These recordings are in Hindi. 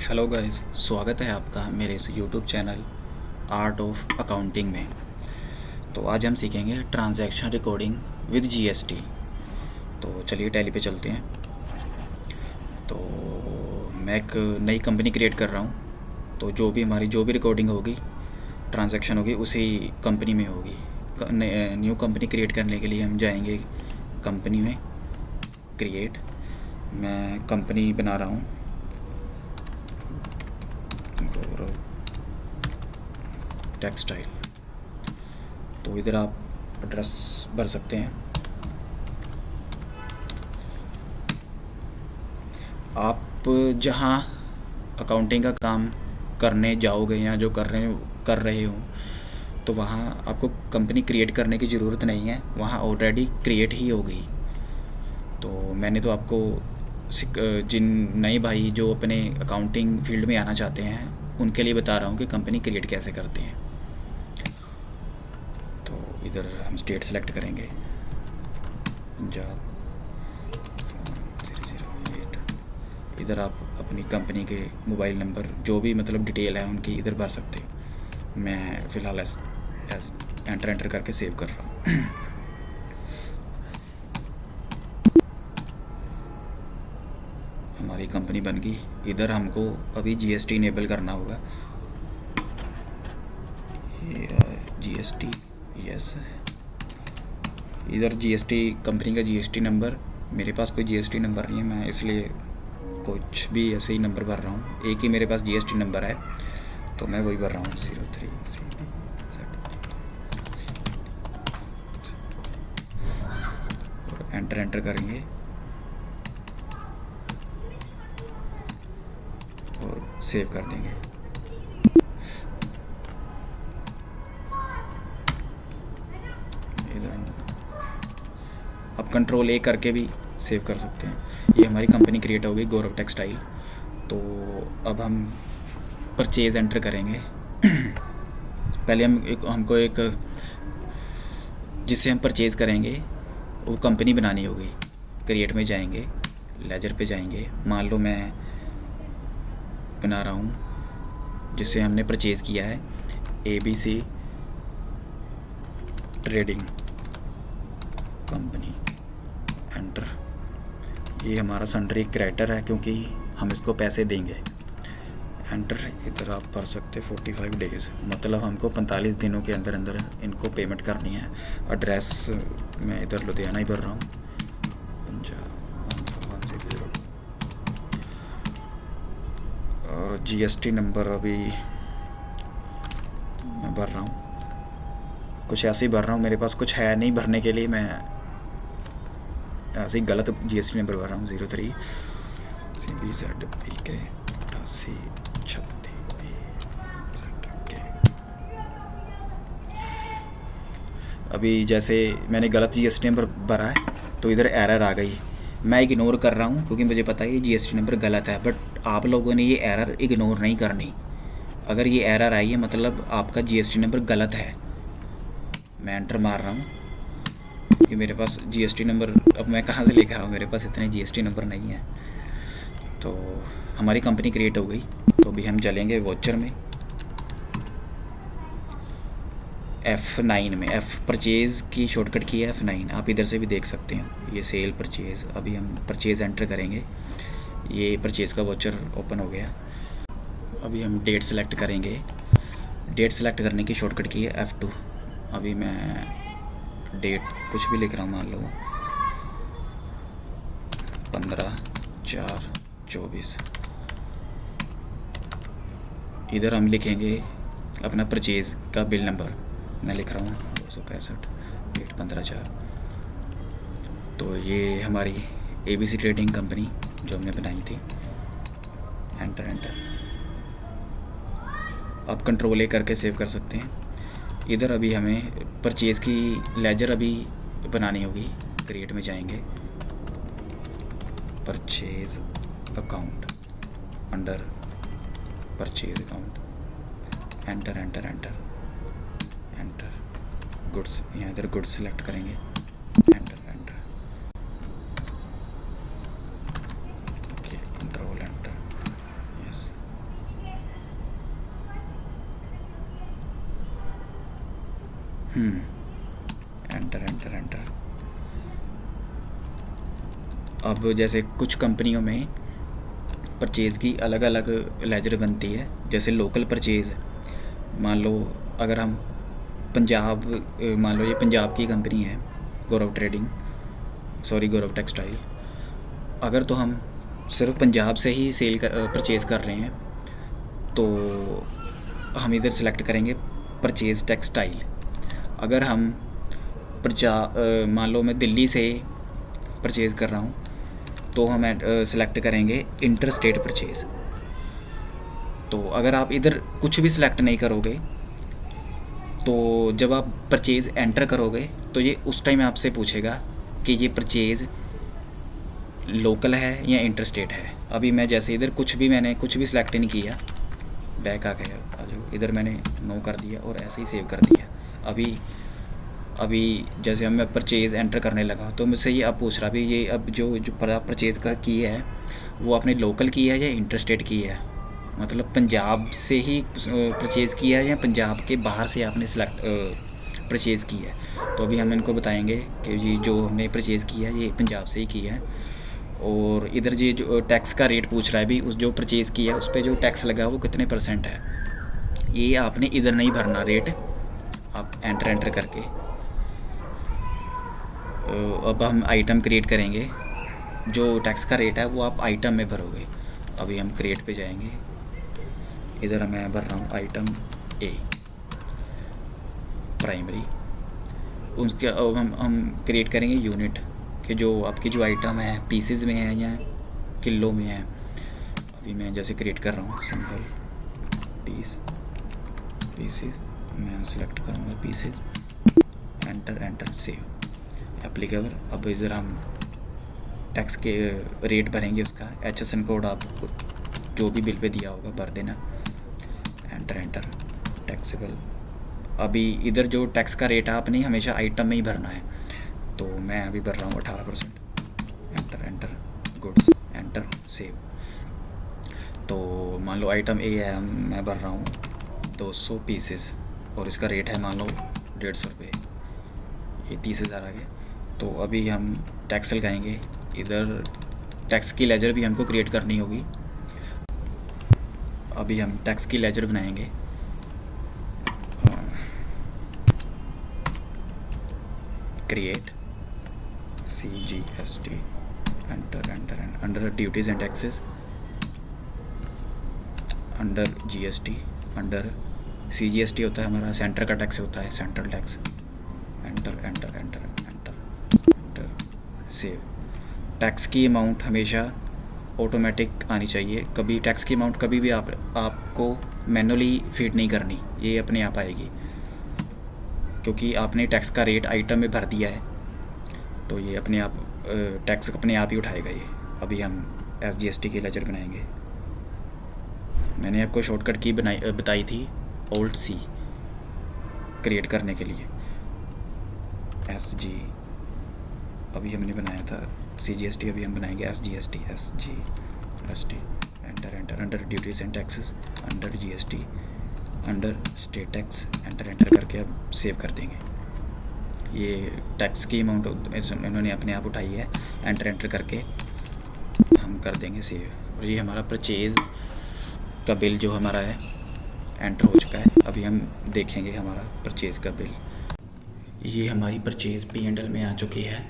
हेलो गाइस, स्वागत है आपका मेरे इस YouTube channel art of accounting में। तो आज हम सीखेंगे ट्रांजैक्शन रिकॉर्डिंग विद जीएसटी। तो चलिए टैली पे चलते हैं। तो मैं एक नई कंपनी क्रिएट कर रहा हूँ। तो जो भी रिकॉर्डिंग होगी, ट्रांजैक्शन होगी, उसी कंपनी में होगी। न्यू कंपनी क्रिएट करने के लिए हम जाएंगे कंपनी में, क्रिएट। मैं कंपनी बना रहा हूँ, गौरव टेक्सटाइल। तो इधर आप एड्रेस भर सकते हैं। आप जहाँ अकाउंटिंग का काम करने जाओगे या जो कर रहे हो, तो वहाँ आपको कंपनी क्रिएट करने की ज़रूरत नहीं है, वहाँ ऑलरेडी क्रिएट ही हो गई। तो मैंने तो आपको जिन नए भाई जो अपने अकाउंटिंग फील्ड में आना चाहते हैं उनके लिए बता रहा हूँ कि कंपनी क्रिएट कैसे करते हैं। तो इधर हम स्टेट सेलेक्ट करेंगे, पंजाब 008। इधर आप अपनी कंपनी के मोबाइल नंबर जो भी मतलब डिटेल है उनकी इधर भर सकते हो। मैं फ़िलहाल एस एंटर करके सेव कर रहा हूँ। हमारी कंपनी बन गई। इधर हमको अभी जीएसटी इनेबल करना होगा। GST, yes. इधर जीएसटी कंपनी का जीएसटी नंबर, मेरे पास कोई जीएसटी नंबर नहीं है, मैं इसलिए कुछ भी ऐसे ही नंबर भर रहा हूँ। एक ही मेरे पास जीएसटी नंबर है तो मैं वही भर रहा हूँ, 03 और एंटर करेंगे और सेव कर देंगे। इधर आप कंट्रोल ए करके भी सेव कर सकते हैं। ये हमारी कंपनी क्रिएट हो गई, गौरव टेक्सटाइल। तो अब हम परचेज़ एंटर करेंगे। पहले हमको एक जिससे हम परचेज़ करेंगे वो कंपनी बनानी होगी। क्रिएट में जाएंगे, लेजर पे जाएंगे। मान लो मैं बना रहा हूँ जिससे हमने परचेज़ किया है, ABC ट्रेडिंग कंपनी, एंटर। ये हमारा सन्ड्री क्रेडिटर है क्योंकि हम इसको पैसे देंगे, एंटर। इधर आप भर सकते 45 डेज़, मतलब हमको 45 दिनों के अंदर अंदर इनको पेमेंट करनी है। एड्रेस मैं इधर लुधियाना ही भर रहा हूँ, पंजाब 100। और जीएसटी नंबर अभी मैं भर रहा हूँ, कुछ ऐसे ही भर रहा हूँ, मेरे पास कुछ है नहीं भरने के लिए, मैं ऐसे ही गलत जीएसटी नंबर भर रहा हूँ। 03 CBZPK 8836। अभी जैसे मैंने गलत जीएसटी नंबर भरा है तो इधर एरर आ गई। मैं इग्नोर कर रहा हूँ क्योंकि मुझे पता है ये जीएसटी नंबर गलत है, बट आप लोगों ने ये एरर इग्नोर नहीं करनी। अगर ये एरर आई है मतलब आपका जीएसटी नंबर गलत है। मैं एंटर मार रहा हूँ क्योंकि मेरे पास जीएसटी नंबर, अब मैं कहाँ से लेकर आऊँ, मेरे पास इतने जीएसटी नंबर नहीं है। तो हमारी कंपनी क्रिएट हो गई। तो अभी हम चलेंगे वॉचर में, F9 में। परचेज़ की शॉर्टकट की है F9, आप इधर से भी देख सकते हैं। ये सेल परचेज़, अभी हम परचेज़ एंटर करेंगे। ये परचेज़ का वॉचर ओपन हो गया। अभी हम डेट सेलेक्ट करेंगे। डेट सेलेक्ट करने की शॉर्टकट की है F2। अभी मैं डेट कुछ भी लिख रहा हूँ, मान लो 15/4/24। इधर हम लिखेंगे अपना परचेज़ का बिल नंबर, मैं लिख रहा हूँ 265, डेट 15/4। तो ये हमारी ABC ट्रेडिंग कंपनी जो हमने बनाई थी, एंटर। आप कंट्रोल ए करके सेव कर सकते हैं। इधर अभी हमें परचेज़ की लेजर अभी बनानी होगी। क्रिएट में जाएंगे, purchase account, under purchase account, enter. Goods, यहाँ इधर गुड्स सेलेक्ट करेंगे, enter. Okay, control enter, yes. Enter enter enter. अब जैसे कुछ कंपनियों में परचेज़ की अलग अलग लेजर बनती है। जैसे लोकल परचेज़, मान लो अगर हम पंजाब, मान लो ये पंजाब की कंपनी है गौरव ट्रेडिंग, सॉरी गौरव टेक्सटाइल। अगर तो हम सिर्फ पंजाब से ही परचेज़ कर रहे हैं तो हम इधर सेलेक्ट करेंगे परचेज़ टेक्सटाइल। अगर हम मान लो मैं दिल्ली से परचेज़ कर रहा हूँ तो हम सेलेक्ट करेंगे इंटर स्टेट परचेज़। तो अगर आप इधर कुछ भी सिलेक्ट नहीं करोगे तो जब आप परचेज़ एंटर करोगे तो ये उस टाइम आपसे पूछेगा कि ये परचेज़ लोकल है या इंटर स्टेट है। अभी मैं जैसे इधर मैंने कुछ भी सिलेक्ट नहीं किया, बैक आ गया, आ जाओ, इधर मैंने नो कर दिया और ऐसे ही सेव कर दिया। अभी जैसे हम मैं परचेज़ एंटर करने लगा तो मुझसे ये अब पूछ रहा भी ये अब जो परचेज़ की है वो आपने लोकल की है या इंटर स्टेट की है, मतलब पंजाब से ही परचेज़ किया है या पंजाब के बाहर से आपने परचेज़ की है। तो अभी हम इनको बताएंगे कि जी जो हमने परचेज़ किया है ये पंजाब से ही किया है। और इधर ये जो टैक्स का रेट पूछ रहा है भी उस जो परचेज़ किया है उस पर जो टैक्स लगा वो कितने % है, ये आपने इधर नहीं भरना रेट, आप एंटर करके। अब हम आइटम क्रिएट करेंगे, जो टैक्स का रेट है वो आप आइटम में भरोगे। अभी हम क्रिएट पे जाएंगे, इधर मैं भर रहा हूँ आइटम ए प्राइमरी। उसके अब हम क्रिएट करेंगे यूनिट कि जो आपकी जो आइटम है पीसेज में है या किलो में है। अभी मैं जैसे क्रिएट कर रहा हूँ सिंपल पीसेज, मैं सेलेक्ट करूँगा पीसेज, एंटर सेव, एप्लीकेबल। अब इधर हम टैक्स के रेट भरेंगे, उसका HSN कोड आपको जो भी बिल पे दिया होगा भर देना, एंटर टैक्सेबल। अभी इधर जो टैक्स का रेट है आपने हमेशा आइटम में ही भरना है, तो मैं अभी भर रहा हूँ 18%, एंटर गुड्स, एंटर सेव। तो मान लो आइटम ए है, मैं भर रहा हूँ 200 पीसेस और इसका रेट है मान लो 150 रुपये, ये 30,000 आ गए। तो अभी हम टैक्स लगाएंगे, इधर टैक्स की लेजर भी हमको क्रिएट करनी होगी। अभी हम टैक्स की लेजर बनाएंगे, create CGST, enter under duties and taxes, under GST, under CGST होता है हमारा सेंटर का टैक्स होता है, central tax, enter save. Tax की अमाउंट हमेशा ऑटोमेटिक आनी चाहिए, कभी टैक्स की अमाउंट कभी भी आपको मैनुअली फीड नहीं करनी, ये अपने आप आएगी क्योंकि आपने टैक्स का रेट आइटम में भर दिया है, तो ये अपने आप टैक्स अपने आप ही उठाएगा ये। अभी हम SGST की लेजर बनाएंगे, मैंने आपको शॉर्टकट की बताई थी Alt C क्रिएट करने के लिए, SG अभी हमने बनाया था CGST, अभी हम बनाएंगे SGST, enter under duties and taxes, under GST, under state tax, enter करके अब सेव कर देंगे। ये टैक्स की अमाउंट इन्होंने अपने आप उठाई है, एंटर करके हम कर देंगे सेव। और ये हमारा परचेज़ का बिल जो हमारा है एंटर हो चुका है। अभी हम देखेंगे हमारा परचेज़ का बिल, ये हमारी परचेज़ P&L में आ चुकी है।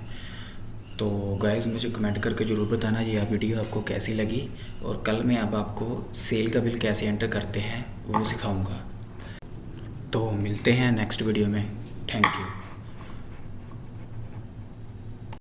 तो गाइस मुझे कमेंट करके ज़रूर बताना ये वीडियो आपको कैसी लगी, और कल मैं अब आपको सेल का बिल कैसे एंटर करते हैं वो सिखाऊंगा। तो मिलते हैं नेक्स्ट वीडियो में, थैंक यू।